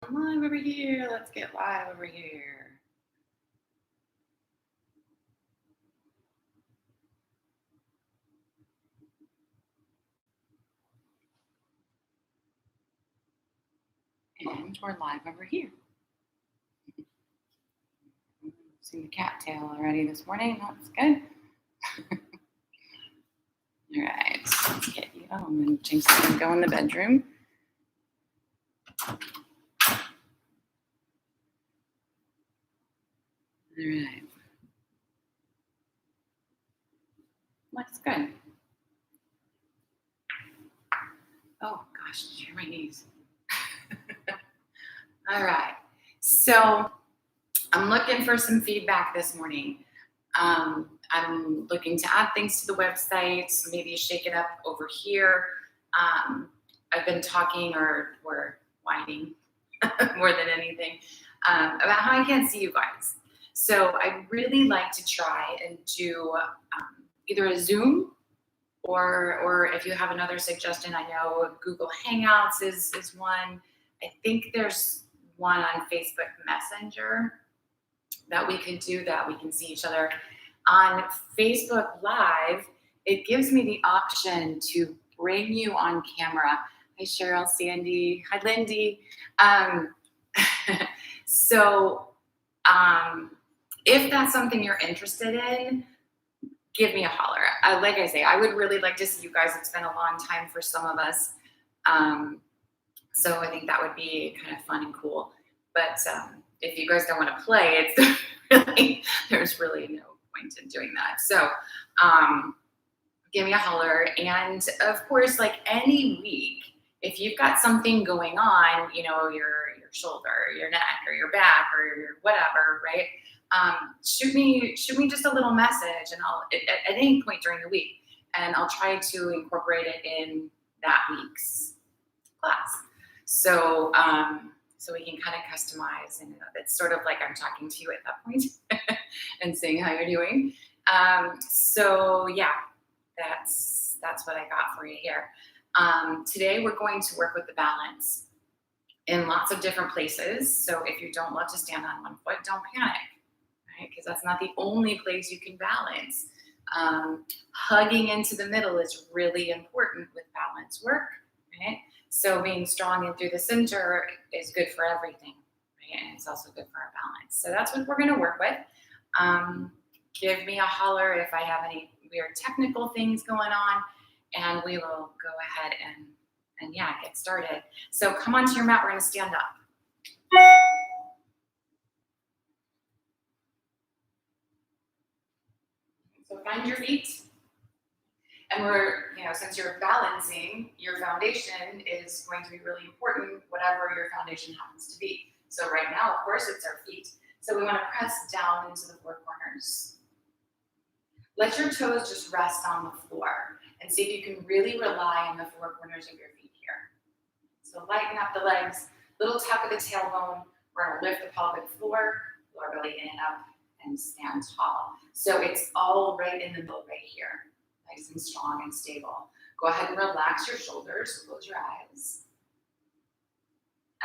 come live over here. Let's get live over here. And we're live over here. See the cattail already this morning. That's good. All right, let's get you. Oh, I'm going to change this and go in the bedroom. All right. Looks good. Oh, gosh, did you hear my knees? All right. So I'm looking for some feedback this morning. I'm looking to add things to the website, so maybe shake it up over here. I've been talking or whining more than anything about how I can't see you guys. So I'd really like to try and do either a Zoom or if you have another suggestion. I know Google Hangouts is one. I think there's one on Facebook Messenger that we could do that. We can see each other. On Facebook Live, it gives me the option to bring you on camera. Hi, Cheryl, Sandy. Hi, Lindy. So if that's something you're interested in, give me a holler. Like I say, I would really like to see you guys. It's been a long time for some of us. So I think that would be kind of fun and cool. But if you guys don't want to play, there's really no point in doing that. So give me a holler. And of course, like any week, if you've got something going on, you know, your shoulder, your neck, or your back, or your whatever, right? Shoot me just a little message, and I'll at any point during the week, and I'll try to incorporate it in that week's class. So so we can kind of customize, and it's sort of like I'm talking to you at that point and seeing how you're doing. So yeah, that's what I got for you here. Today we're going to work with the balance in lots of different places. So if you don't love to stand on one foot, don't panic, right? Because that's not the only place you can balance. Hugging into the middle is really important with balance work, right? So being strong in through the center is good for everything, right? And it's also good for our balance. So that's what we're going to work with. Give me a holler if I have any weird technical things going on, and we will go ahead and yeah, get started. So come onto your mat. We're going to stand up. So find your feet. And we're, you know, since you're balancing, your foundation is going to be really important, whatever your foundation happens to be. So right now, of course, it's our feet. So we want to press down into the four corners. Let your toes just rest on the floor and see if you can really rely on the four corners of your feet here. So lighten up the legs, little tuck of the tailbone. We're going to lift the pelvic floor, lower belly in and up, and stand tall. So it's all right in the middle right here. Nice and strong and stable. Go ahead and relax your shoulders, close your eyes.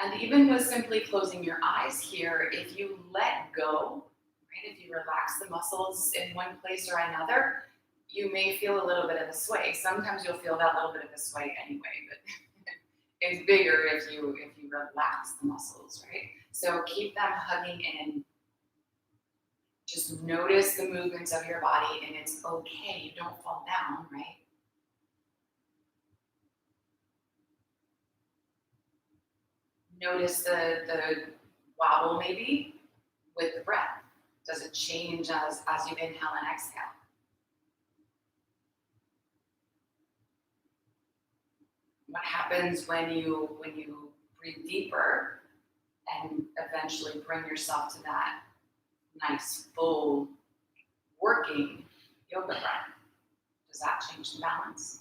And even with simply closing your eyes here, if you let go, right, if you relax the muscles in one place or another, you may feel a little bit of a sway. Sometimes you'll feel that little bit of a sway anyway, but it's bigger if you relax the muscles, right? So keep them hugging in. Just notice the movements of your body, and it's okay. You don't fall down, right? Notice the wobble maybe with the breath. Does it change as you inhale and exhale? What happens when you breathe deeper and eventually bring yourself to that nice full working yoga breath? Does that change the balance?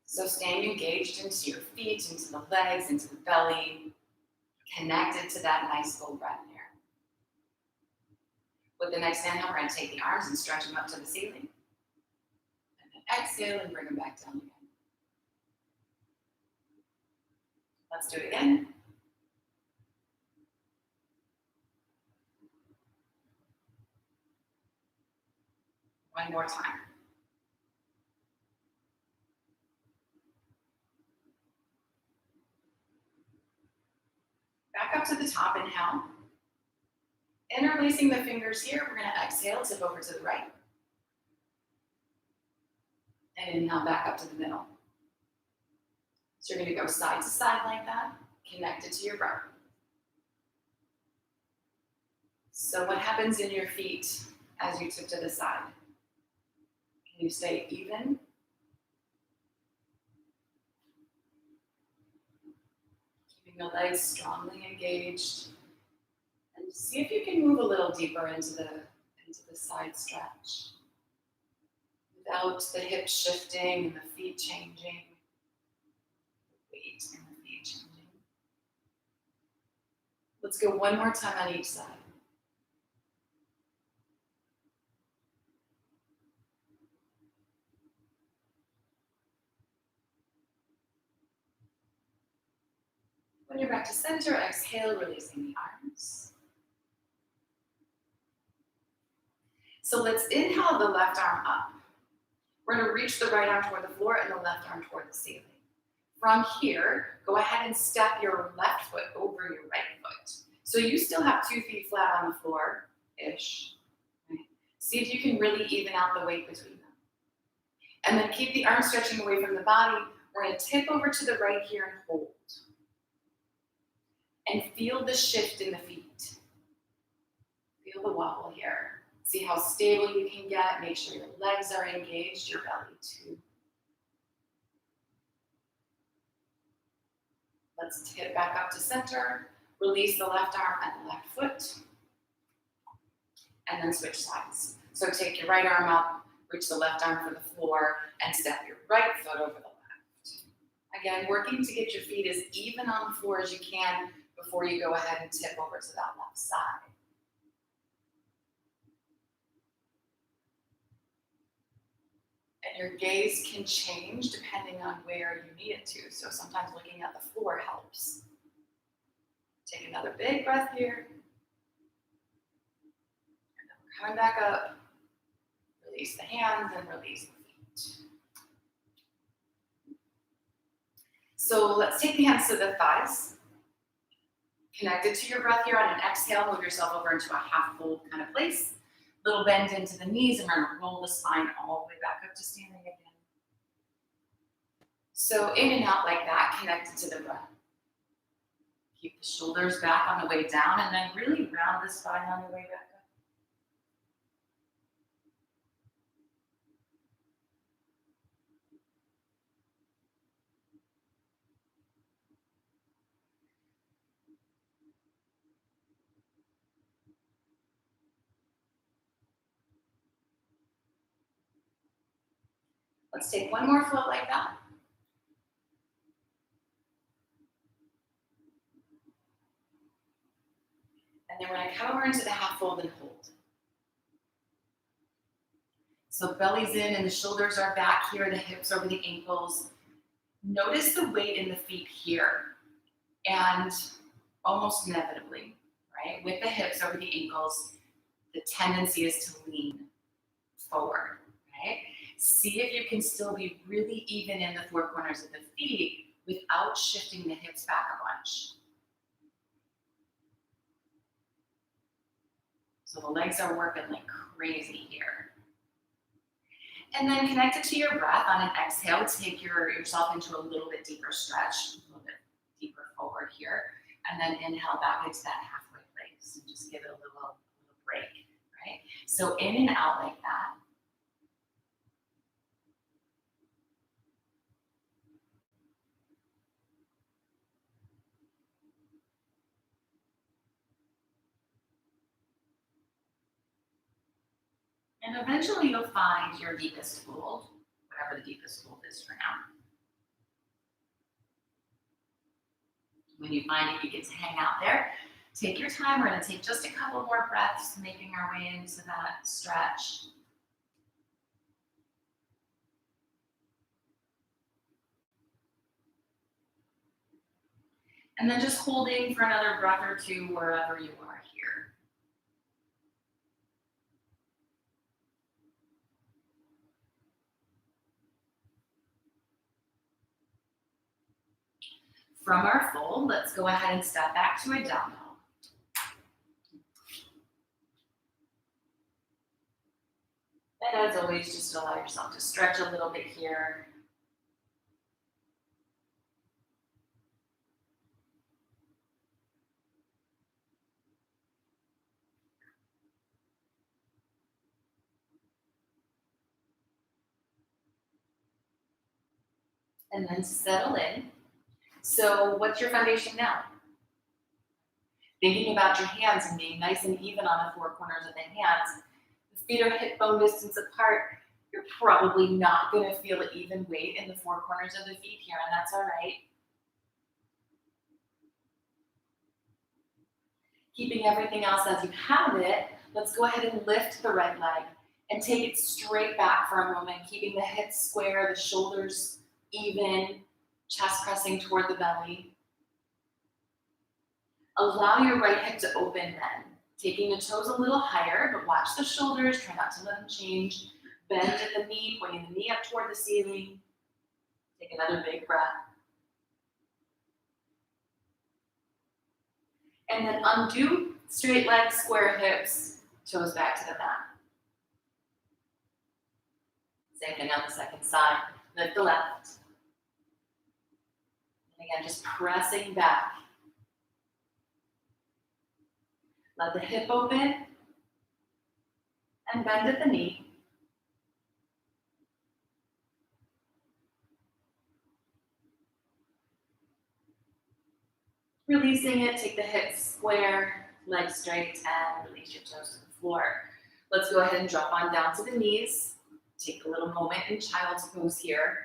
So staying engaged into your feet, into the legs, into the belly, connected to that nice full breath here. With the next inhale, we're going to take the arms and stretch them up to the ceiling. And then exhale and bring them back down again. Let's do it again. One more time. Back up to the top, inhale. Interlacing the fingers here, we're going to exhale, tip over to the right. And inhale back up to the middle. So you're going to go side to side like that, connected to your breath. So what happens in your feet as you tip to the side? Can you stay even? Keeping the legs strongly engaged. And see if you can move a little deeper into the side stretch. Without the hips shifting and the feet changing. The weight and the feet changing. Let's go one more time on each side. When you're back to center, exhale, releasing the arms. So let's inhale the left arm up. We're going to reach the right arm toward the floor and the left arm toward the ceiling. From here, go ahead and step your left foot over your right foot. So you still have 2 feet flat on the floor-ish. Right? See if you can really even out the weight between them. And then keep the arms stretching away from the body. We're going to tip over to the right here and hold. And feel the shift in the feet. Feel the wobble here. See how stable you can get. Make sure your legs are engaged, your belly too. Let's tip back up to center. Release the left arm and the left foot. And then switch sides. So take your right arm up, reach the left arm for the floor, and step your right foot over the left. Again, working to get your feet as even on the floor as you can before you go ahead and tip over to that left side. And your gaze can change depending on where you need it to. So sometimes looking at the floor helps. Take another big breath here. And then we're coming back up. Release the hands and release the feet. So let's take the hands to the thighs. Connected to your breath here on an exhale, move yourself over into a half fold kind of place. Little bend into the knees, and we're going to roll the spine all the way back up to standing again. So in and out like that, connected to the breath. Keep the shoulders back on the way down, and then really round the spine on the way back up. Let's take one more float like that. And then we're going to come over into the half fold and hold. So belly's in and the shoulders are back here, the hips over the ankles. Notice the weight in the feet here. And almost inevitably, right, with the hips over the ankles, the tendency is to lean forward, right? See if you can still be really even in the 4 corners of the feet without shifting the hips back a bunch. So the legs are working like crazy here. And then connected to your breath on an exhale, take yourself into a little bit deeper stretch, a little bit deeper forward here. And then inhale back into that halfway place and just give it a little break, right? So in and out like that. And eventually you'll find your deepest fold, whatever the deepest fold is for now. When you find you begin to hang out there, take your time. We're going to take just a couple more breaths, making our way into that stretch. And then just holding for another breath or two wherever you are here. From our fold, let's go ahead and step back to a dumbbell. And as always, just allow yourself to stretch a little bit here. And then settle in. So what's your foundation now? Thinking about your hands and being nice and even on the four corners of the hands. The feet are hip bone distance apart. You're probably not going to feel even weight in the four corners of the feet here, and that's all right. Keeping everything else as you have it, let's go ahead and lift the right leg and take it straight back for a moment, keeping the hips square, the shoulders even, chest pressing toward the belly. Allow your right hip to open then, taking the toes a little higher, but watch the shoulders, try not to let them change. Bend at the knee, pointing the knee up toward the ceiling. Take another big breath. And then undo, straight legs, square hips, toes back to the mat. Same thing on the second side. Lift the left. And again, just pressing back. Let the hip open and bend at the knee. Releasing it, take the hips square, legs straight, and release your toes to the floor. Let's go ahead and drop on down to the knees. Take a little moment in child's pose here.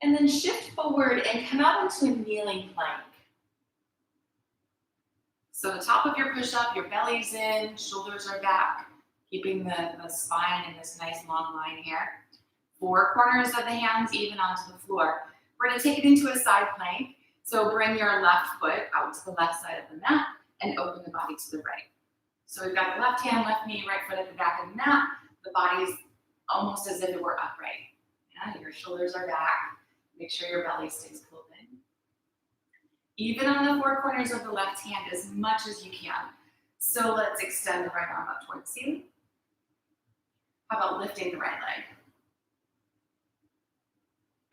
And then shift forward and come out into a kneeling plank. So the top of your push-up, your belly's in, shoulders are back, keeping the spine in this nice long line here. Four corners of the hands even onto the floor. We're going to take it into a side plank. So bring your left foot out to the left side of the mat and open the body to the right. So we've got the left hand, left knee, right foot at the back of the mat. The body's almost as if it were upright. Yeah, your shoulders are back. Make sure your belly stays open. Even on the four corners of the left hand as much as you can. So let's extend the right arm up towards the ceiling. How about lifting the right leg?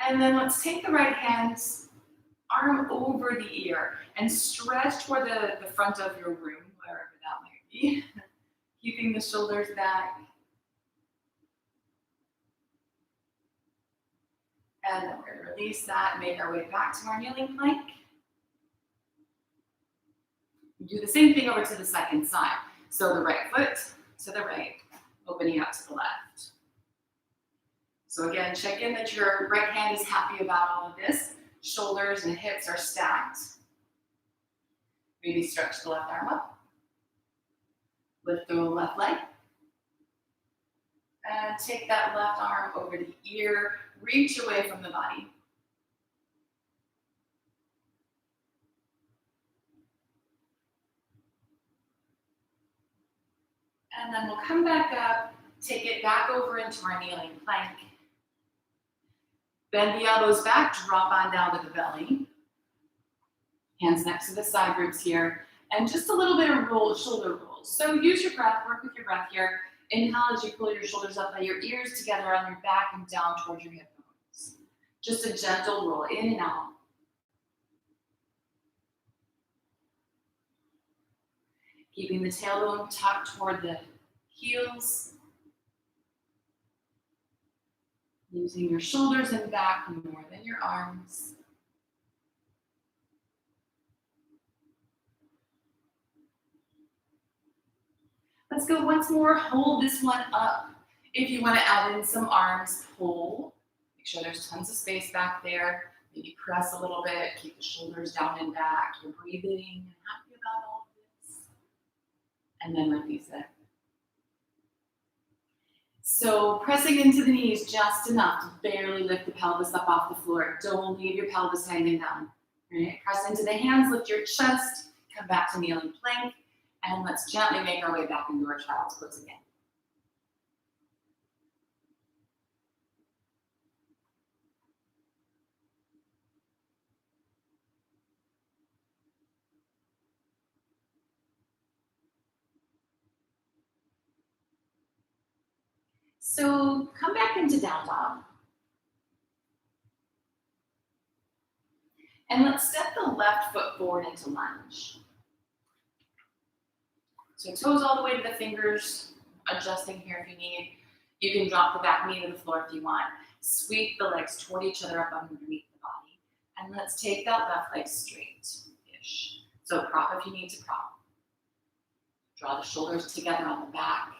And then let's take the right hand, arm over the ear, and stretch toward the front of your room, wherever that might be. Keeping the shoulders back. And then we're going to release that, make our way back to our kneeling plank. Do the same thing over to the second side. So the right foot to the right, opening up to the left. So again, check in that your right hand is happy about all of this. Shoulders and hips are stacked. Maybe stretch the left arm up. Lift the left leg. And take that left arm over the ear. Reach away from the body. And then we'll come back up, take it back over into our kneeling plank. Bend the elbows back, drop on down to the belly. Hands next to the side ribs here. And just a little bit of shoulder rolls. So use your breath, work with your breath here. Inhale as you pull your shoulders up by your ears together on your back and down towards your hip bones. Just a gentle roll in and out. Keeping the tailbone tucked toward the heels. Using your shoulders and back more than your arms. Let's go once more. Hold this one up. If you want to add in some arms, pull. Make sure there's tons of space back there. Maybe press a little bit. Keep the shoulders down and back. You're breathing. Happy about all of this. And then release it. So pressing into the knees just enough to barely lift the pelvis up off the floor. Don't leave your pelvis hanging down. Right? Press into the hands, lift your chest, come back to kneeling plank, and let's gently make our way back into our child's pose again. So come back into down dog. And let's step the left foot forward into lunge. So toes all the way to the fingers, adjusting here if you need. You can drop the back knee to the floor if you want. Sweep the legs toward each other up underneath the body. And let's take that left leg straight-ish. So prop if you need to prop. Draw the shoulders together on the back.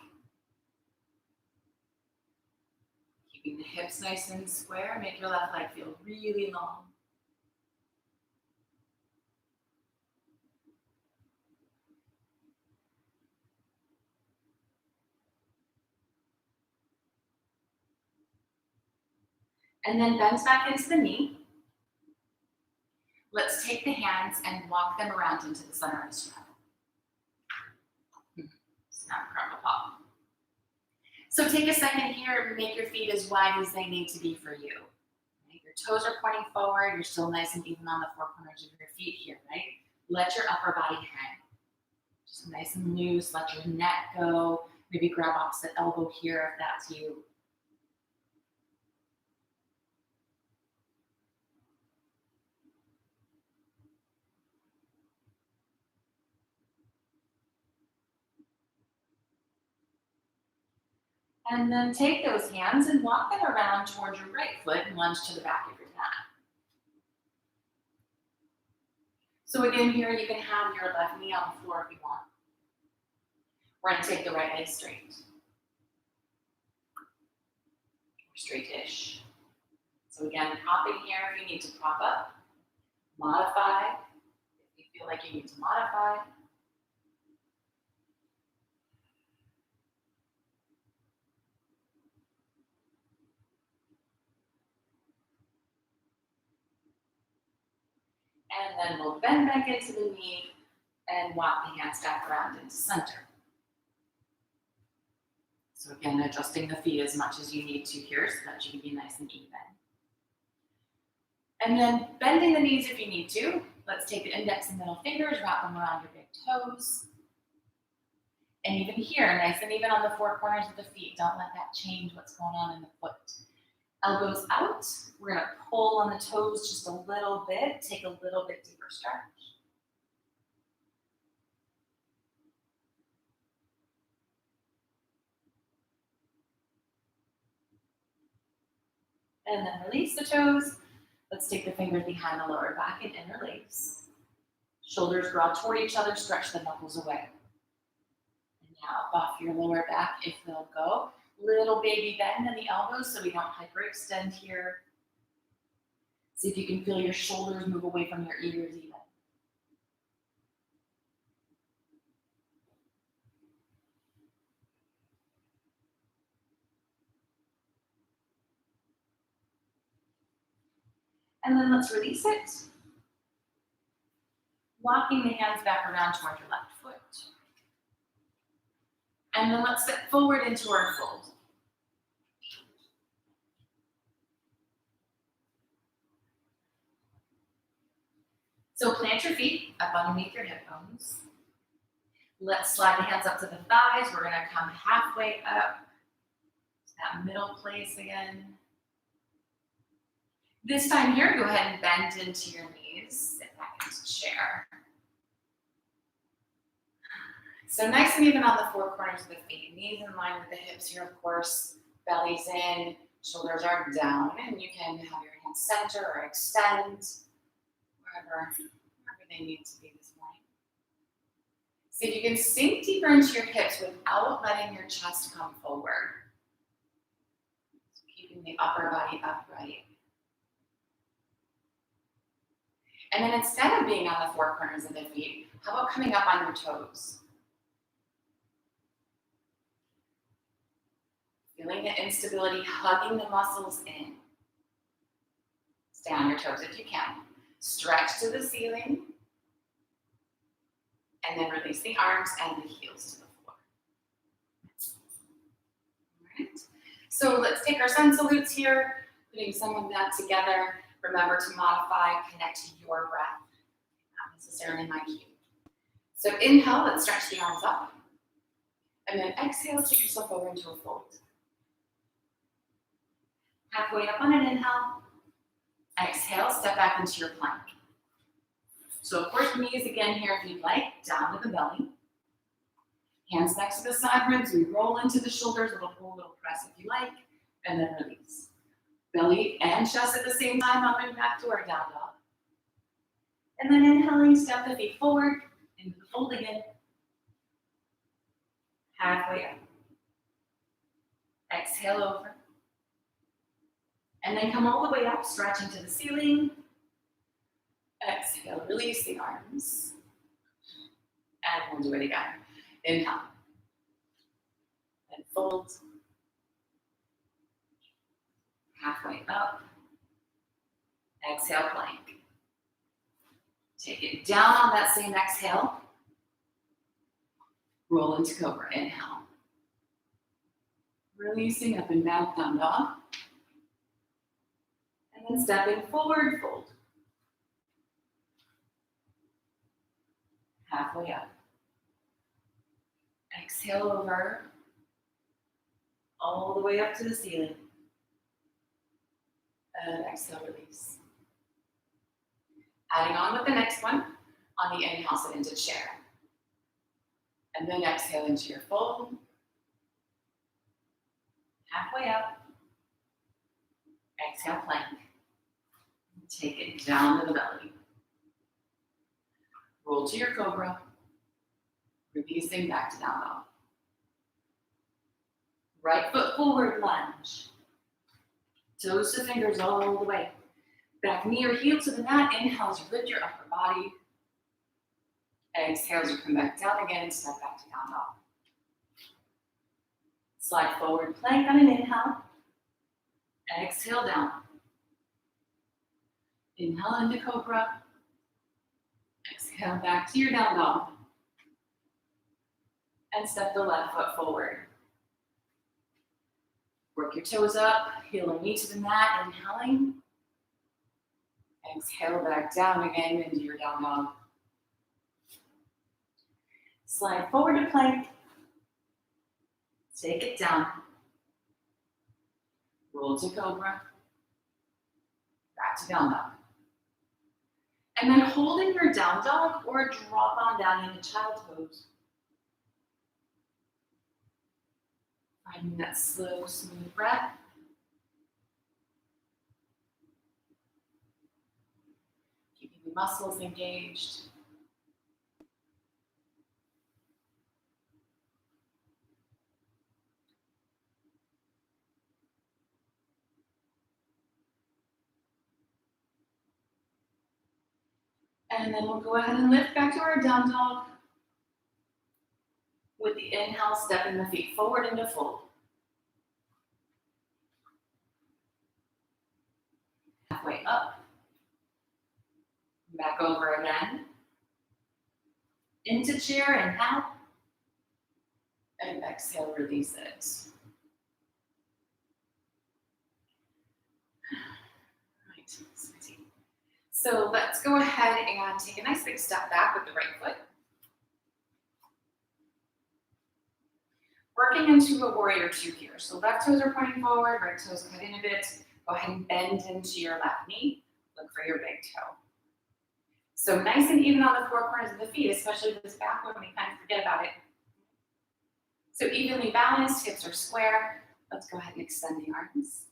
Keeping the hips nice and square. Make your left leg feel really long. And then bend back into the knee. Let's take the hands and walk them around into the center of the straddle. Snap, crumble, pop. So take a second here and make your feet as wide as they need to be for you. Right? Your toes are pointing forward. You're still nice and even on the four corners of your feet here, right? Let your upper body hang. Just nice and loose. Let your neck go. Maybe grab opposite elbow here if that's you. And then take those hands and walk them around towards your right foot and lunge to the back of your mat. So again, here you can have your left knee on the floor if you want. We're going to take the right leg straight. Straight-ish. So again, propping here if you need to prop up. Modify if you feel like you need to modify. And then we'll bend back into the knee and walk the hands back around into center. So again, adjusting the feet as much as you need to here so that you can be nice and even. And then bending the knees if you need to. Let's take the index and middle fingers, wrap them around your big toes. And even here, nice and even on the four corners of the feet. Don't let that change what's going on in the foot. Elbows out. We're going to pull on the toes just a little bit. Take a little bit deeper stretch. And then release the toes. Let's take the fingers behind the lower back and interlace. Shoulders draw toward each other, stretch the knuckles away. And now up off your lower back if they'll go. Little baby bend in the elbows so we don't hyperextend here. See if you can feel your shoulders move away from your ears even. And then let's release it. Walking the hands back around toward your left foot. And then let's step forward into our fold. So plant your feet up underneath your hip bones. Let's slide the hands up to the thighs. We're gonna come halfway up to that middle place again. This time here, go ahead and bend into your knees. Sit back into chair. So nice and even on the four corners of the feet. Knees in line with the hips here, of course. Belly's in, shoulders are down, and you can have your hands center or extend, wherever they need to be this morning. See if you can sink deeper into your hips without letting your chest come forward. So keeping the upper body upright. And then instead of being on the four corners of the feet, how about coming up on your toes? Feeling the instability, hugging the muscles in. Stay on your toes if you can. Stretch to the ceiling. And then release the arms and the heels to the floor. All right. So let's take our sun salutes here, putting some of that together. Remember to modify, connect to your breath, not necessarily my cue. So inhale, let's stretch the arms up. And then exhale, take yourself over into a fold. Halfway up on an inhale. Exhale, step back into your plank. So of course, knees again here if you'd like, down to the belly. Hands next to the side ribs, we roll into the shoulders, little pull, little press if you like, and then release. Belly and chest at the same time, up and back to our down dog. And then inhaling, step the feet forward, into the fold again. Halfway up. Exhale over. And then come all the way up, stretching to the ceiling. Exhale, release the arms. And we'll do it again. Inhale. And fold. Halfway up. Exhale, plank. Take it down on that same exhale. Roll into cobra. Inhale. Releasing up and back, down dog. And then stepping forward, fold. Halfway up. Exhale over. All the way up to the ceiling. And exhale, release. Adding on with the next one. On the inhale, sit into chair. And then exhale into your fold. Halfway up. Exhale, plank. Take it down to the belly. Roll to your cobra. Releasing back to down dog. Right foot forward, lunge. Toes to fingers all the way. Back knee or heel to the mat. Inhale as you lift your upper body. Exhale as you come back down again and step back to down dog. Slide forward, plank on an inhale. Exhale down. Inhale into cobra. Exhale back to your down dog. And step the left foot forward. Work your toes up, heel or knee to the mat, inhaling. Exhale back down again into your down dog. Slide forward to plank. Take it down. Roll to cobra. Back to down dog. And then holding your down dog or drop on down into child's pose. Finding that slow, smooth breath. Keeping the muscles engaged. And then we'll go ahead and lift back to our down dog. With the inhale, stepping the feet forward into fold. Halfway up. Back over again. Into chair, inhale. And exhale, release it. Right, sweetie. So let's go ahead and take a nice big step back with the right foot. Working into a warrior two here. So left toes are pointing forward, right toes cut in a bit. Go ahead and bend into your left knee. Look for your big toe. So nice and even on the four corners of the feet, especially this back one, we kind of forget about it. So evenly balanced, hips are square. Let's go ahead and extend the arms.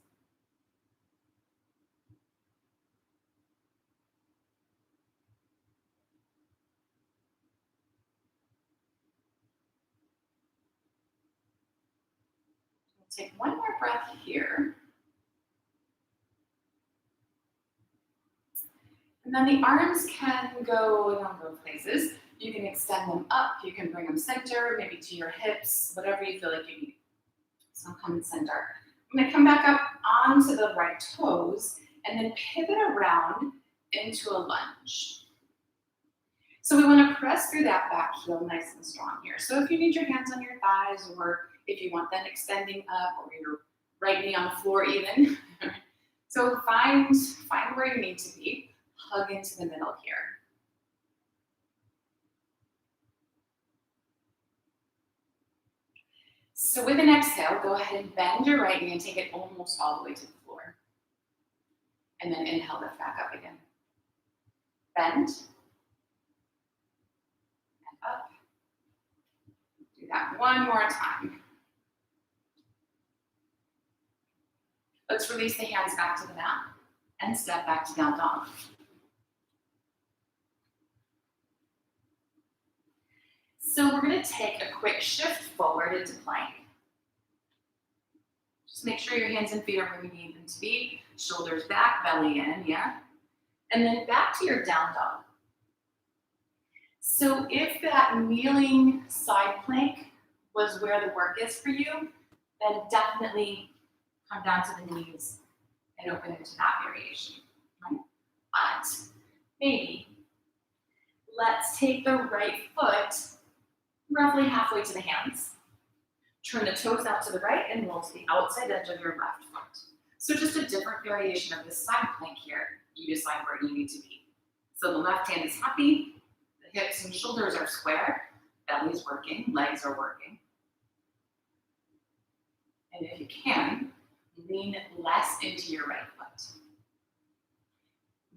Take one more breath here. And then the arms can go a number of places. You can extend them up, you can bring them center, maybe to your hips, whatever you feel like you need. So come center. I'm gonna come back up onto the right toes and then pivot around into a lunge. So we wanna press through that back heel nice and strong here. So if you need your hands on your thighs, or if you want them extending up, or your right knee on the floor even. So find where you need to be. Hug into the middle here. So with an exhale, go ahead and bend your right knee and take it almost all the way to the floor. And then inhale, lift back up again. Bend. And up. Do that one more time. Let's release the hands back to the mat and step back to down dog. So we're going to take a quick shift forward into plank. Just make sure your hands and feet are where you need them to be. Shoulders back, belly in, yeah? And then back to your down dog. So if that kneeling side plank was where the work is for you, then definitely come down to the knees and open into that variation. Right? But maybe let's take the right foot roughly halfway to the hands. Turn the toes out to the right and roll to the outside edge of your left foot. So just a different variation of this side plank here. You decide where you need to be. So the left hand is happy, the hips and shoulders are square, belly's working, legs are working. And if you can, lean less into your right foot.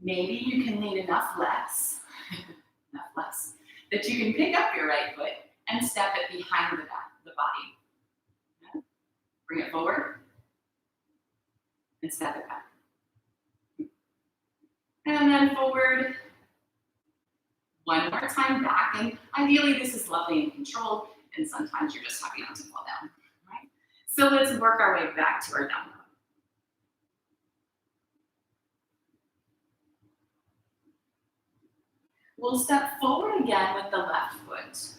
Maybe you can lean enough less that you can pick up your right foot and step it behind the body. Okay? Bring it forward and step it back. And then forward. One more time back. And ideally this is lovely and controlled, and sometimes you're just happy not to fall down. Right? So let's work our way back to our down dog. We'll step forward again with the left foot.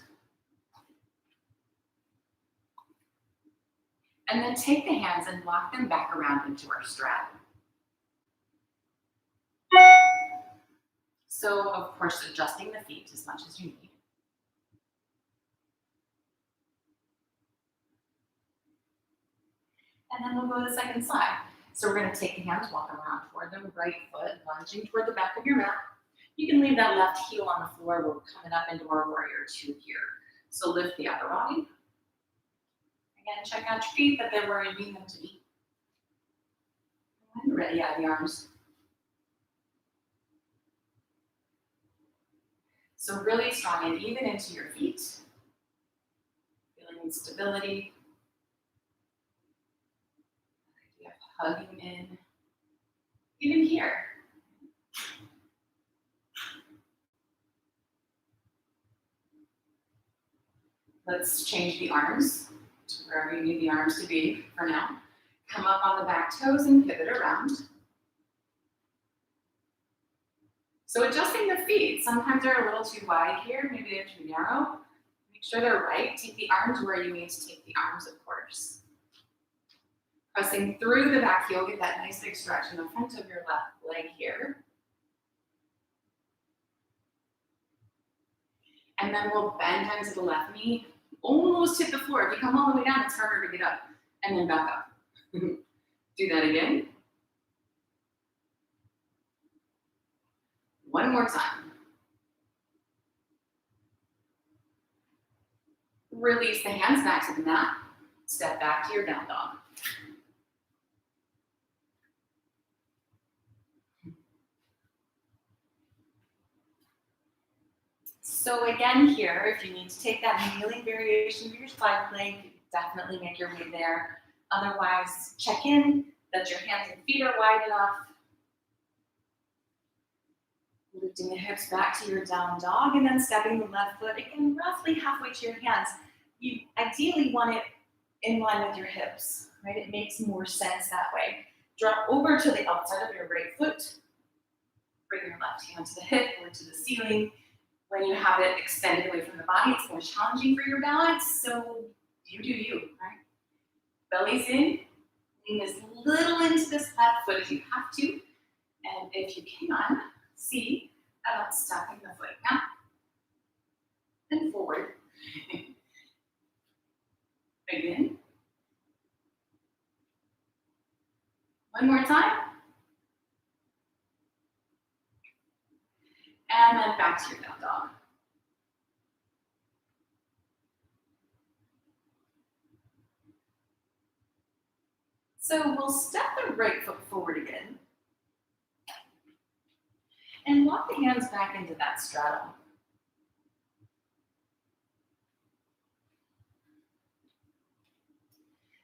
And then take the hands and walk them back around into our straddle. So, of course, adjusting the feet as much as you need. And then we'll go to the second side. So we're going to take the hands, walk around toward the right foot, lunging toward the back of your mat. You can leave that left heel on the floor. We're coming up into our warrior two here. So lift the upper body. Again, check out your feet, that they're where you need them to be. And ready out of the arms. So really strong and even into your feet. Feeling stability. Idea of hugging in. Even here. Let's change the arms to wherever you need the arms to be for now. Come up on the back toes and pivot around. So adjusting the feet, sometimes they're a little too wide here, maybe they're too narrow. Make sure they're right. Take the arms where you need to take the arms, of course. Pressing through the back heel, get that nice big stretch in the front of your left leg here. And then we'll bend onto the left knee, almost hit the floor. If you come all the way down, it's harder to get up. And then back up. Do that again. One more time. Release the hands back to the mat. Step back to your down dog. So again here, if you need to take that kneeling variation of your side plank, definitely make your way there. Otherwise, check in that your hands and feet are wide enough. Lifting the hips back to your down dog and then stepping the left foot again roughly halfway to your hands. You ideally want it in line with your hips. right? It makes more sense that way. Drop over to the outside of your right foot. Bring your left hand to the hip or to the ceiling. When you have it extended away from the body, it's more challenging for your balance, so you do you, right? Belly's in, lean as little into this left foot as you have to, and if you can, see about stepping the foot down and forward. Again. One more time. And then back to your down dog. So we'll step the right foot forward again. And walk the hands back into that straddle.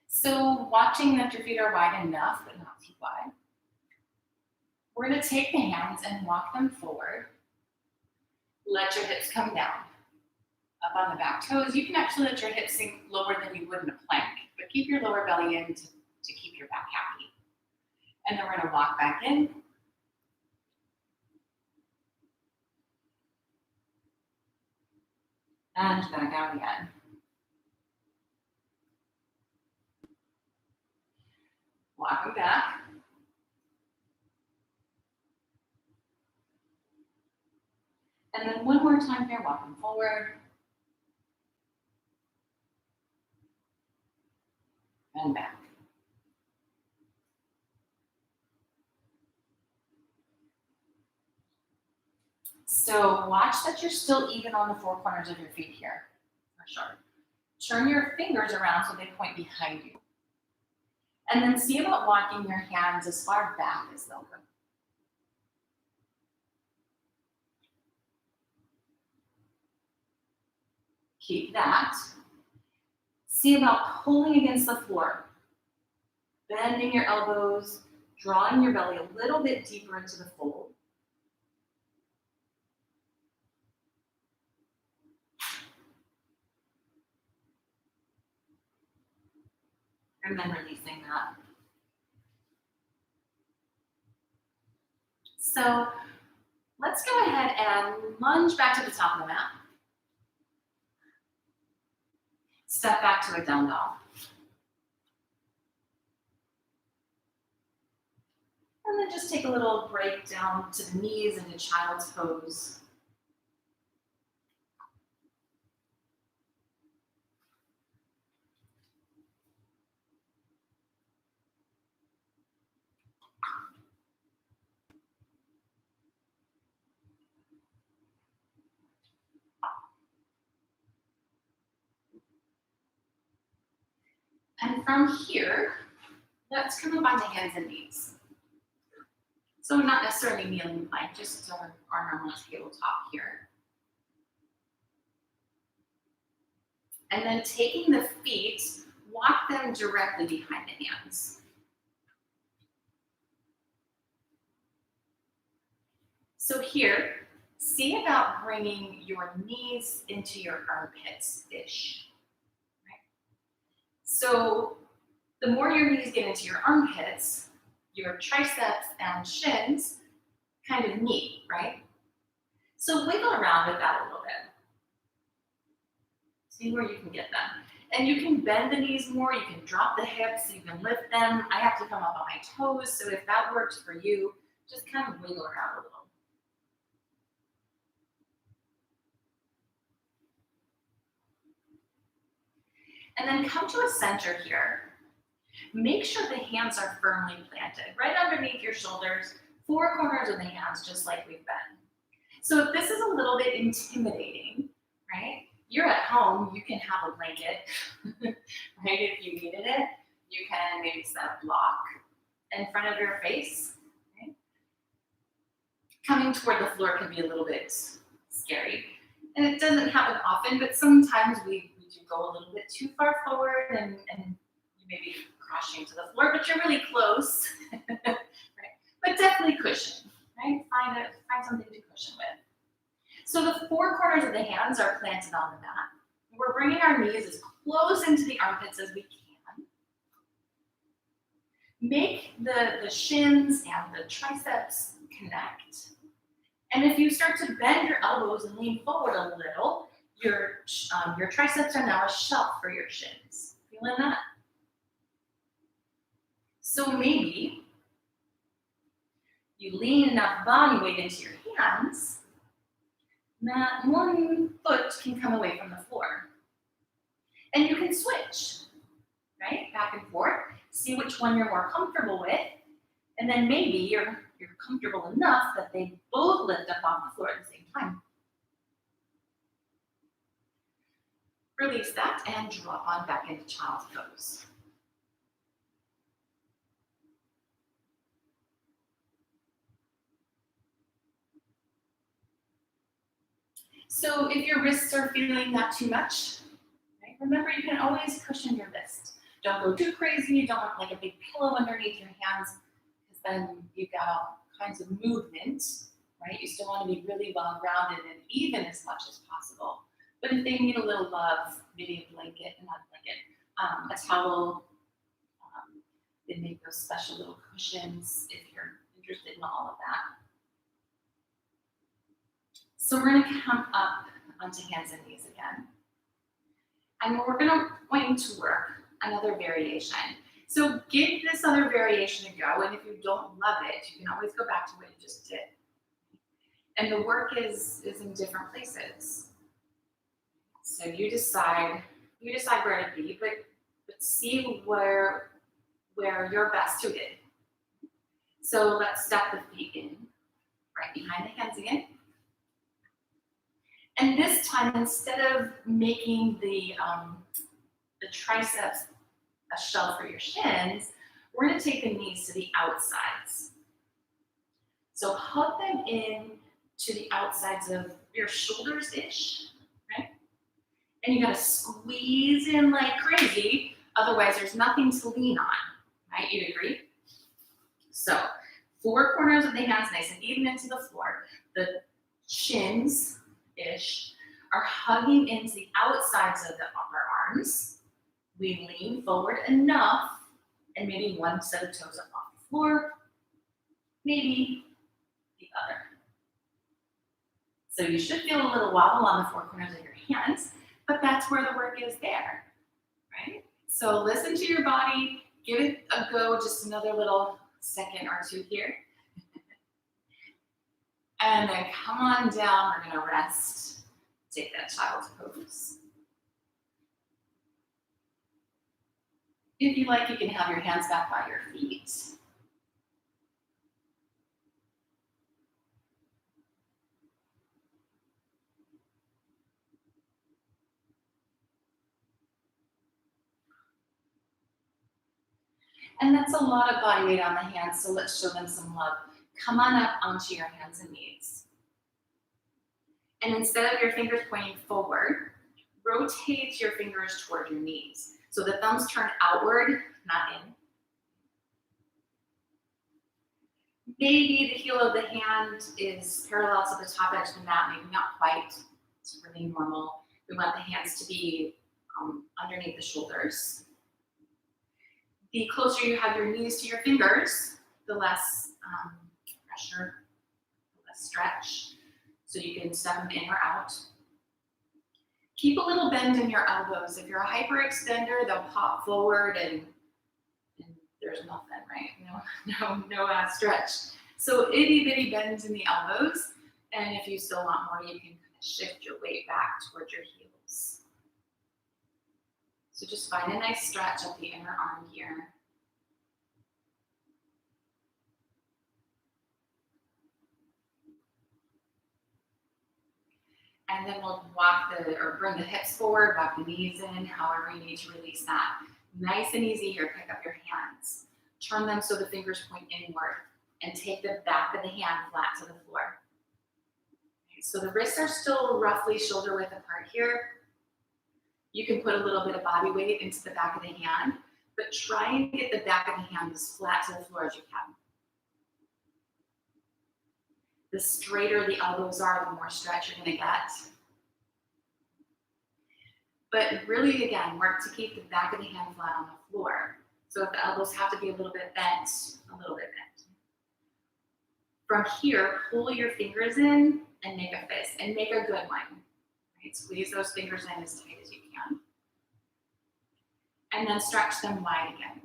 So watching that your feet are wide enough, but not too wide. We're going to take the hands and walk them forward. Let your hips come down. Up on the back toes. You can actually let your hips sink lower than you would in a plank, but keep your lower belly in to keep your back happy. And then we're going to walk back in. And back out again. Walking back. And then one more time here, walking forward. And back. So watch that you're still even on the four corners of your feet here, for sure. Turn your fingers around so they point behind you. And then see about walking your hands as far back as they'll go. Keep that. See about pulling against the floor. Bending your elbows, drawing your belly a little bit deeper into the fold. And then releasing that. So let's go ahead and lunge back to the top of the mat. Step back to a down dog. And then just take a little break down to the knees into child's pose. And from here, let's come up onto hands and knees. So not necessarily kneeling like just our normal tabletop here. And then taking the feet, walk them directly behind the hands. So here, see about bringing your knees into your armpits-ish. Right? So the more your knees get into your armpits, your triceps and shins kind of meet, right? So wiggle around with that a little bit. See where you can get them. And you can bend the knees more, you can drop the hips, you can lift them. I have to come up on my toes, so if that works for you, just kind of wiggle around a little. And then come to a center here. Make sure the hands are firmly planted, right underneath your shoulders, four corners of the hands, just like we've been. So if this is a little bit intimidating, right? You're at home, you can have a blanket, right? If you needed it, you can maybe set a block in front of your face, right? Coming toward the floor can be a little bit scary. And it doesn't happen often, but sometimes we do go a little bit too far forward and you may be crashing to the floor, but you're really close, right? But definitely cushion, right? Find something to cushion with. So the four corners of the hands are planted on the mat. We're bringing our knees as close into the armpits as we can. Make the shins and the triceps connect. And if you start to bend your elbows and lean forward a little, your triceps are now a shelf for your shins. Feeling that? So maybe you lean enough body weight into your hands that one foot can come away from the floor. And you can switch, right? Back and forth. See which one you're more comfortable with. And then maybe you're comfortable enough that they both lift up off the floor at the same time. Release that and drop on back into child's pose. So if your wrists are feeling that too much, right, remember you can always cushion your wrist. Don't go too crazy. Don't want like a big pillow underneath your hands, because then you've got all kinds of movement, right? You still want to be really well grounded and even as much as possible. But if they need a little love, maybe a blanket, not a blanket, a towel, they make those special little cushions if you're interested in all of that. So we're going to come up onto hands and knees again. And we're going to work another variation. So give this other variation a go, and if you don't love it, you can always go back to what you just did. And the work is in different places. So you decide where to be, but see where you're best suited. So let's step the feet in, right behind the hands again. And this time, instead of making the triceps a shelf for your shins, we're going to take the knees to the outsides. So hug them in to the outsides of your shoulders-ish, right? And you got to squeeze in like crazy, otherwise there's nothing to lean on, right? You'd agree? So 4 corners of the hands nice and even into the floor. The shins-ish are hugging into the outsides of the upper arms. We lean forward enough, and maybe one set of toes up off the floor, maybe the other. So you should feel a little wobble on the 4 corners of your hands, but that's where the work is there, right? So listen to your body, give it a go, just another little second or two here. And then come on down, we're gonna rest, take that child's pose. If you like, you can have your hands back by your feet. And that's a lot of body weight on the hands, so let's show them some love. Come on up onto your hands and knees. And instead of your fingers pointing forward, rotate your fingers toward your knees. So the thumbs turn outward, not in. Maybe the heel of the hand is parallel to the top edge of the mat, maybe not quite. It's really normal. We want the hands to be underneath the shoulders. The closer you have your knees to your fingers, the less pressure, the less stretch. So you can step them in or out. Keep a little bend in your elbows. If you're a hyperextender, they'll pop forward and there's nothing, right? No stretch. So itty bitty bends in the elbows. And if you still want more, you can kind of shift your weight back towards your heels. So just find a nice stretch of the inner arm here. And then we'll bring the hips forward, walk the knees in, however you need to release that. Nice and easy here, pick up your hands. Turn them so the fingers point inward and take the back of the hand flat to the floor. Okay, so the wrists are still roughly shoulder width apart here. You can put a little bit of body weight into the back of the hand, but try and get the back of the hand as flat to the floor as you can. The straighter the elbows are, the more stretch you're gonna get. But really, again, work to keep the back of the hand flat on the floor. So if the elbows have to be a little bit bent, a little bit bent. From here, pull your fingers in and make a fist, and make a good one. Right? Squeeze those fingers in as tight as you can. And then stretch them wide again.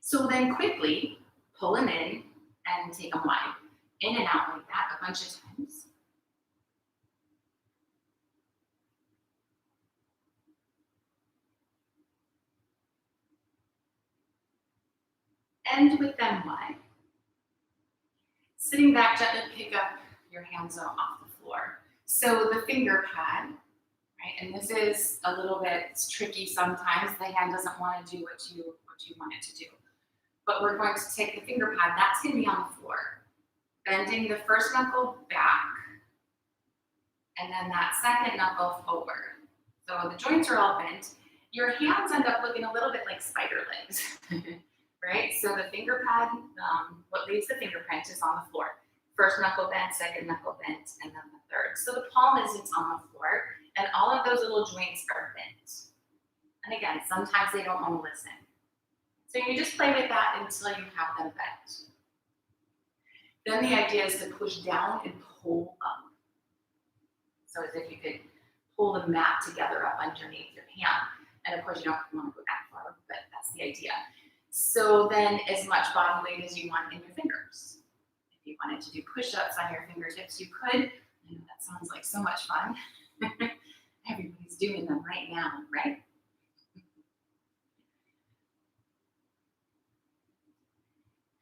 So then quickly pull them in and take them wide. In and out like that a bunch of times. End with them wide. Sitting back, gently pick up your hands off the floor. So the finger pad, right? And this is a little bit tricky sometimes. The hand doesn't want to do what you want it to do. But we're going to take the finger pad, that's going to be on the floor. Bending the first knuckle back, and then that second knuckle forward. So the joints are all bent. Your hands end up looking a little bit like spider legs, right? So the finger pad, what leaves the fingerprint is on the floor. First knuckle bent, second knuckle bent, and then the third. So the palm is on the floor, and all of those little joints are bent. And again, sometimes they don't want to listen. So you just play with that until you have them bent. Then the idea is to push down and pull up. So as if you could pull the mat together up underneath your hand. And of course, you don't want to go that far, but that's the idea. So then as much body weight as you want in your fingers. If you wanted to do push-ups on your fingertips, you could. I know that sounds like so much fun. Everybody's doing them right now, right?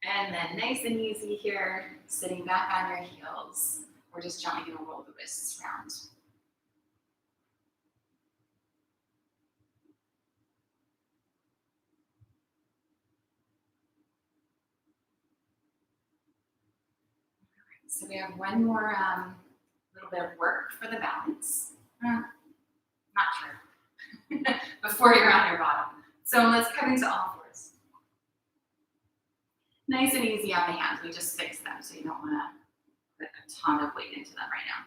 And then nice and easy here, sitting back on your heels. We're just gently going to roll the wrists around. So we have one more little bit of work for the balance. Not sure. Before you're on your bottom. So let's come into all fours. Nice and easy on the hands. We just fix them, so you don't want to put a ton of weight into them right now.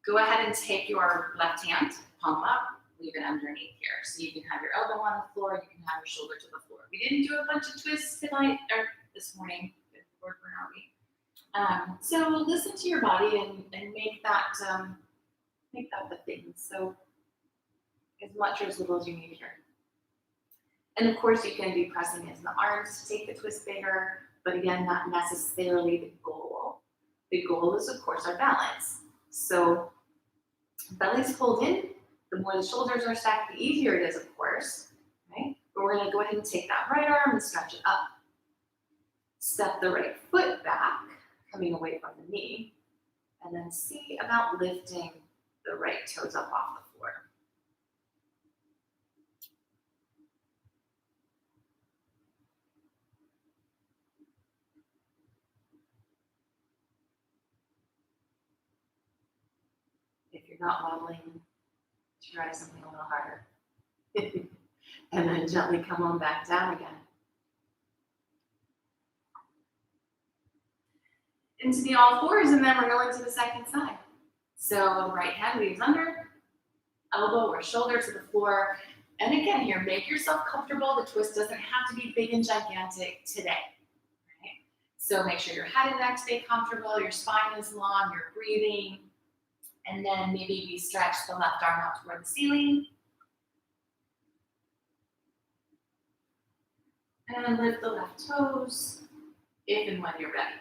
Go ahead and take your left hand, palm up, leave it underneath here. So you can have your elbow on the floor, you can have your shoulder to the floor. We didn't do a bunch of twists tonight, or this morning. Good Lord, where are we? So listen to your body and make that the thing. So as much or as little as you need here. And of course, you can be pressing into the arms to take the twist bigger, but again, not necessarily the goal. The goal is, of course, our balance. So belly's pulled in. The more the shoulders are stacked, the easier it is, of course. Right? But we're going to go ahead and take that right arm and stretch it up. Step the right foot back, coming away from the knee, and then see about lifting the right toes up off the floor. If you're not wobbling, try something a little harder. And then gently come on back down again. Into the all fours, and then we're going to the second side. So the right hand leaves under, elbow or shoulder to the floor. And again here, make yourself comfortable. The twist doesn't have to be big and gigantic today. Right? So make sure your head and neck stay comfortable, your spine is long, you're breathing. And then maybe we stretch the left arm out toward the ceiling. And then lift the left toes if and when you're ready.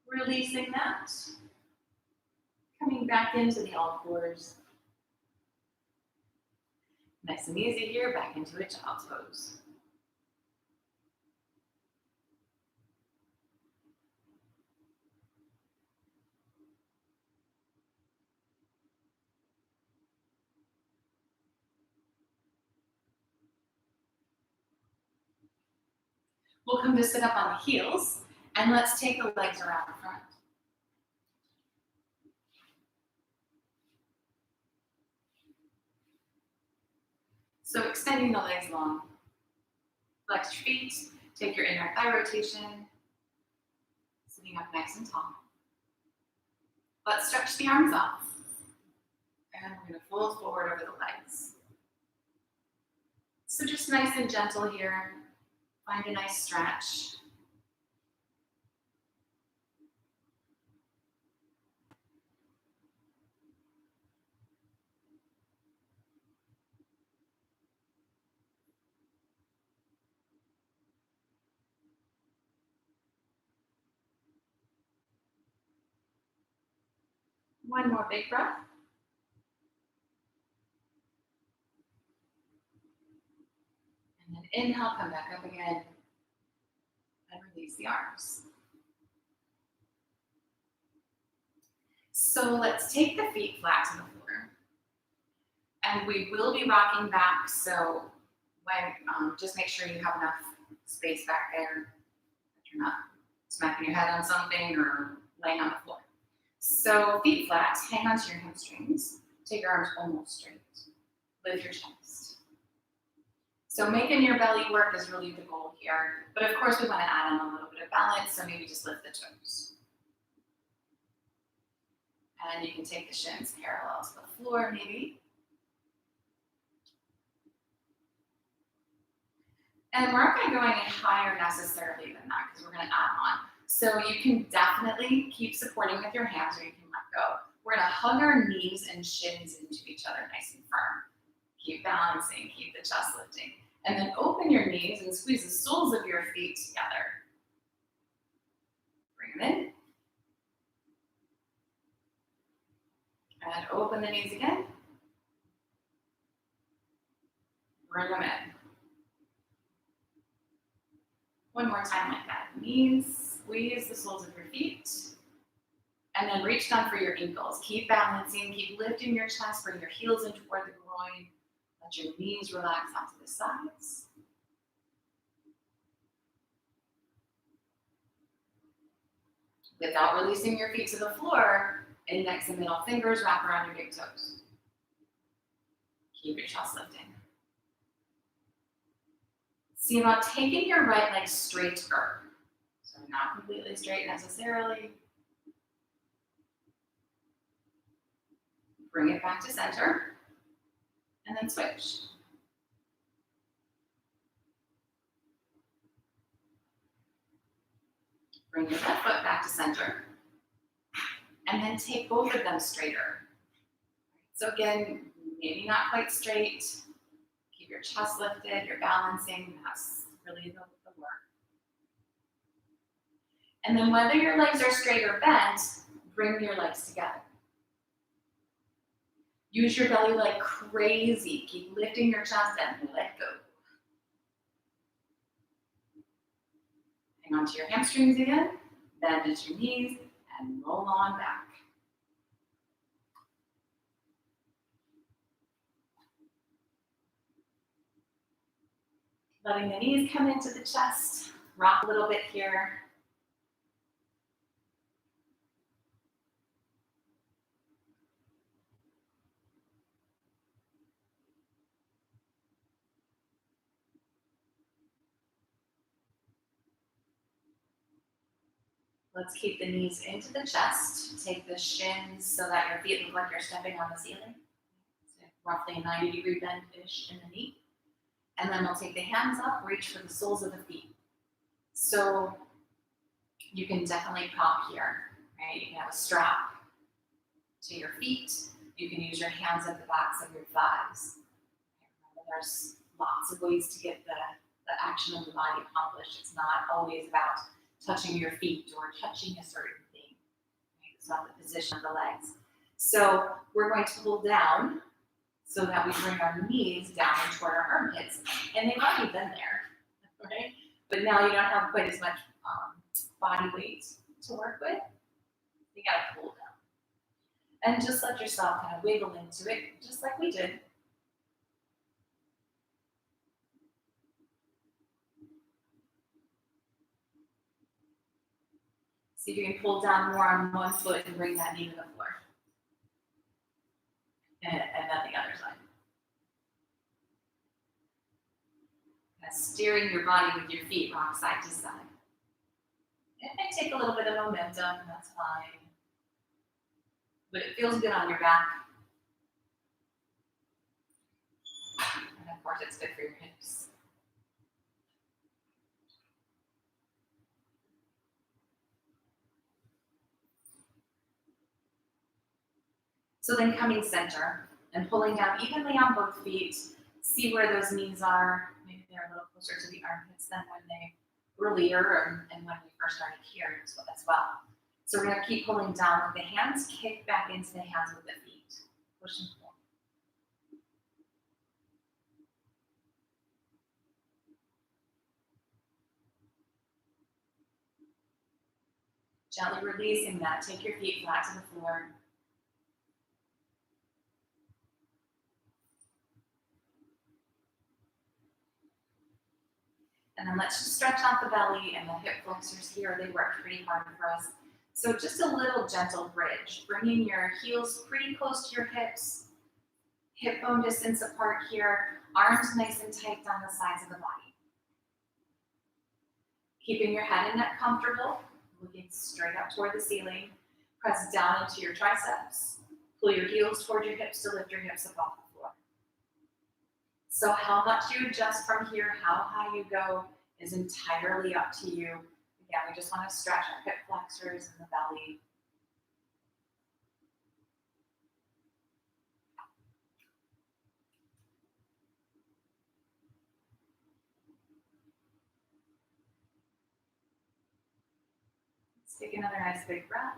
Releasing that. Coming back into the all fours. Nice and easy here, back into a child's pose. We'll come to sit up on the heels, and let's take the legs around the front. So extending the legs long. Flex your feet, Take your inner thigh rotation, sitting up nice and tall. Let's stretch the arms off. And we're going to fold forward over the legs. So just nice and gentle here. Find a nice stretch. One more big breath. And then inhale, come back up again. And release the arms. So let's take the feet flat to the floor. And we will be rocking back, so when just make sure you have enough space back there, that you're not smacking your head on something or laying on the floor. So feet flat, hang onto your hamstrings, take your arms almost straight, lift your chest. So making your belly work is really the goal here, but of course we want to add in a little bit of balance, so maybe just lift the toes. And you can take the shins parallel to the floor maybe. And we're not going to go any higher necessarily than that because we're going to add on. So you can definitely keep supporting with your hands or you can let go. We're going to hug our knees and shins into each other nice and firm. Keep balancing, keep the chest lifting. And then open your knees and squeeze the soles of your feet together. Bring them in. And open the knees again. Bring them in. One more time like that. Knees, squeeze the soles of your feet. And then reach down for your ankles. Keep balancing, keep lifting your chest, bring your heels in toward the groin. Let your knees relax out to the sides. Without releasing your feet to the floor, index and middle fingers wrap around your big toes. Keep your chest lifting. See about taking your right leg straighter. So not completely straight necessarily. Bring it back to center. And then switch. Bring your left foot back to center. And then take both of them straighter. So again, maybe not quite straight. Keep your chest lifted, you're balancing. That's really the work. And then whether your legs are straight or bent, bring your legs together. Use your belly like crazy. Keep lifting your chest and let go. Hang on to your hamstrings again. Bend at your knees and roll on back. Letting the knees come into the chest. Rock a little bit here. Let's keep the knees into the chest. Take the shins so that your feet look like you're stepping on the ceiling. So roughly a 90-degree bend-ish in the knee. And then we'll take the hands up, reach for the soles of the feet. So you can definitely prop here, right? You can have a strap to your feet. You can use your hands at the backs of your thighs. Remember, there's lots of ways to get the action of the body accomplished. It's not always about touching your feet or touching a certain thing. Right? It's not the position of the legs. So we're going to pull down so that we bring our knees down toward our armpits. And they've already been there, right? But now you don't have quite as much body weight to work with. You gotta pull down. And just let yourself kind of wiggle into it, just like we did. See if you can pull down more on one foot and bring that knee to the floor. And then the other side. steering your body with your feet rock side to side. It may take a little bit of momentum, that's fine. But it feels good on your back. And of course, it's good for your hips. So then coming center and pulling down evenly on both feet. See where those knees are. Maybe they're a little closer to the armpits than when they earlier and when we first started here as well. So we're going to keep pulling down with the hands, kick back into the hands with the feet. Push and pull. Gently releasing that. Take your feet flat to the floor. And then let's just stretch out the belly and the hip flexors here. They work pretty hard for us. So just a little gentle bridge, bringing your heels pretty close to your hips, hip bone distance apart here, arms nice and tight down the sides of the body. Keeping your head and neck comfortable, looking straight up toward the ceiling. Press down into your triceps. Pull your heels toward your hips to lift your hips above the floor. So how much you adjust from here, how high you go, is entirely up to you. Again, we just want to stretch our hip flexors and the belly. Let's take another nice big breath.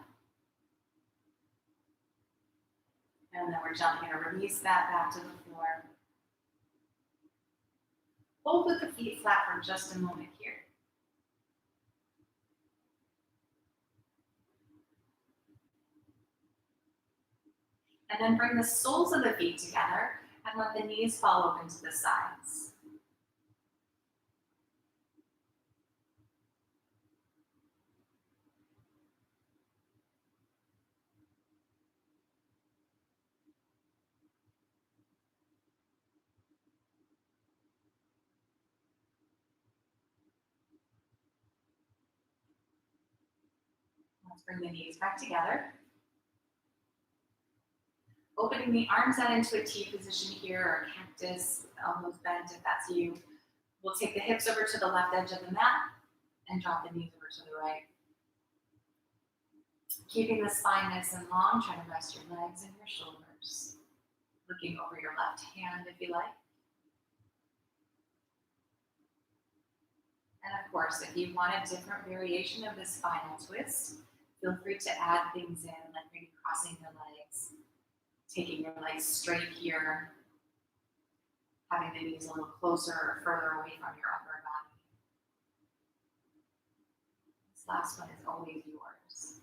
And then we're gently going to release that back to the floor. Hold with the feet flat for just a moment here. And then bring the soles of the feet together and let the knees fall open to the sides. Let's bring the knees back together. Opening the arms out into a T position here, or cactus, elbows bent if that's you. We'll take the hips over to the left edge of the mat and drop the knees over to the right. Keeping the spine nice and long, try to rest your legs and your shoulders. Looking over your left hand if you like. And of course, if you want a different variation of this spinal twist, feel free to add things in, like maybe crossing your legs, taking your legs straight here, having the knees a little closer or further away from your upper body. This last one is always yours.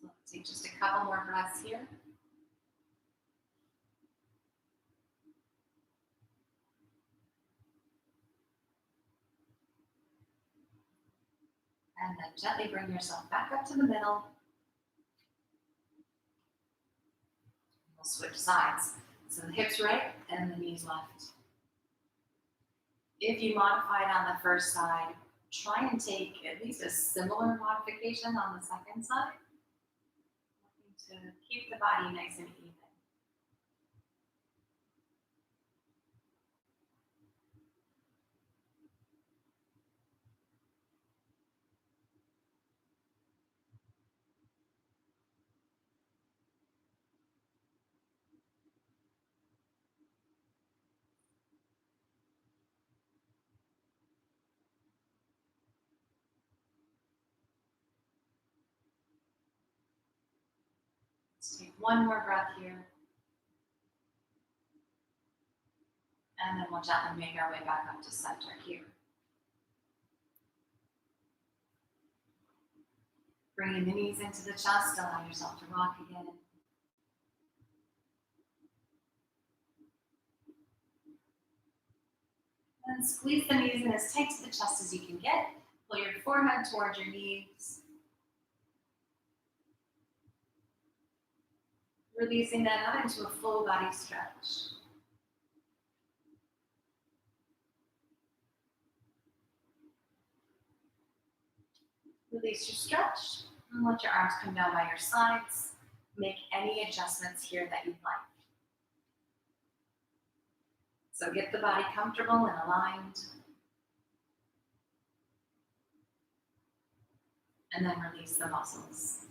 So let's take just a couple more breaths here. And then gently bring yourself back up to the middle. We'll switch sides. So the hips right and the knees left. If you modified on the first side, try and take at least a similar modification on the second side. Looking to keep the body nice and even. Let's take one more breath here. And then we'll gently make our way back up to center here. Bringing the knees into the chest, allow yourself to rock again. And then squeeze the knees in as tight to the chest as you can get. Pull your forehead towards your knees. Releasing that out into a full body stretch. Release your stretch and let your arms come down by your sides. Make any adjustments here that you'd like. So get the body comfortable and aligned. And then release the muscles.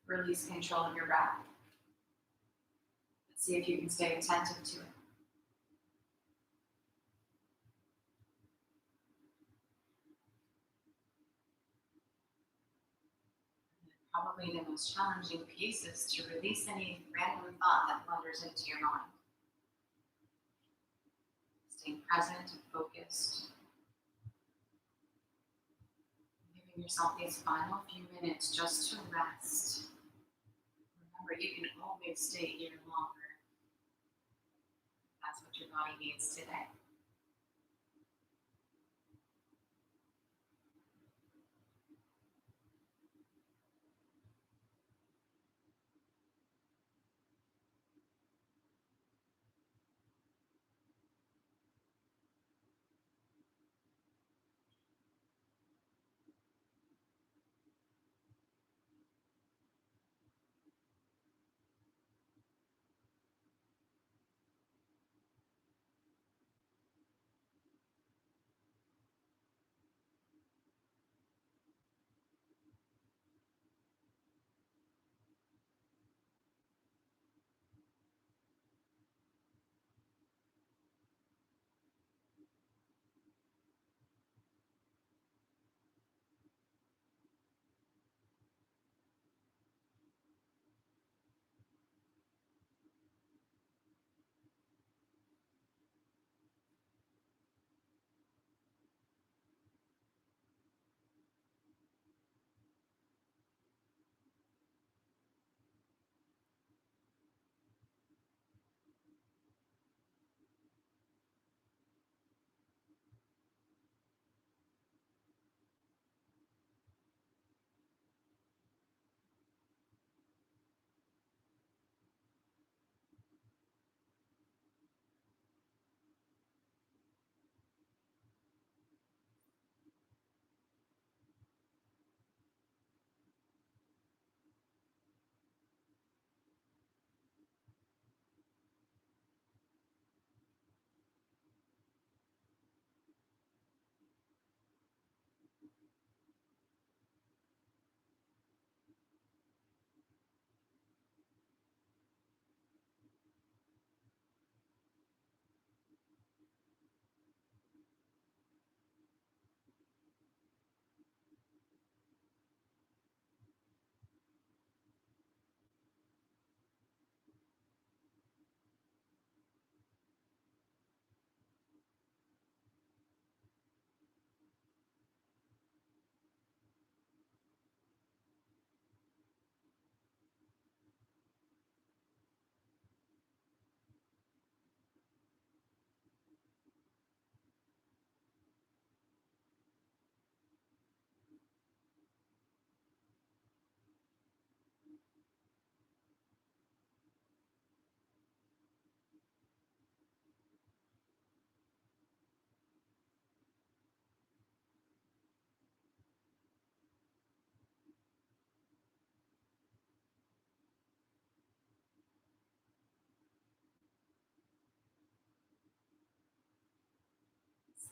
Release control of your breath. See if you can stay attentive to it. Probably the most challenging piece is to release any random thought that wanders into your mind. Staying present and focused. Giving yourself these final few minutes just to rest. Remember, you can always stay here longer. That's what your body needs today.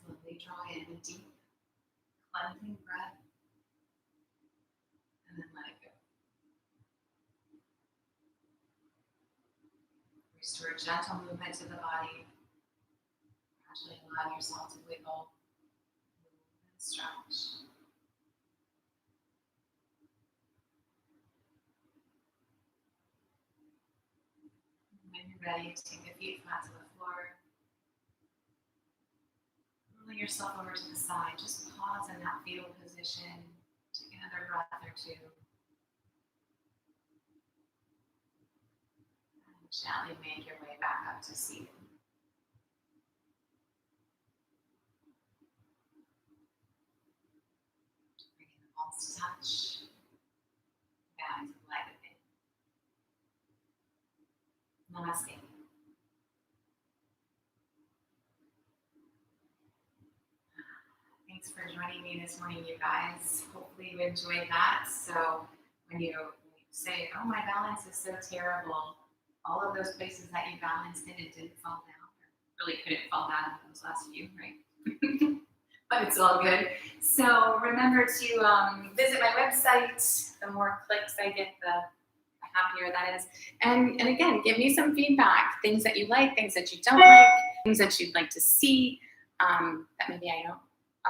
Slowly draw in a deep, cleansing breath, and then let it go. Restore gentle movement to the body. Gradually allow yourself to wiggle, move, and stretch. When you're ready, take the feet flat to the floor. Rolling yourself over to the side. Just pause in that fetal position. Take another breath or two. Gently make your way back up to seated. Bringing the palms to touch. Down to the light of it. Namaste. Thanks for joining me this morning, you guys. Hopefully you enjoyed that. So when you say, oh, my balance is so terrible, all of those places that you balanced in, it didn't fall down. Really couldn't fall down in those last few, right? But it's all good. So remember to visit my website. The more clicks I get, the happier that is. And again, give me some feedback. Things that you like, things that you don't like, things that you'd like to see that maybe I don't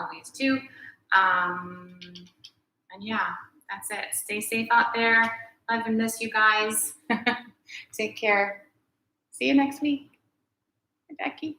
always do. And yeah, that's it. Stay safe out there. Love and miss you guys. Take care. See you next week. Becky.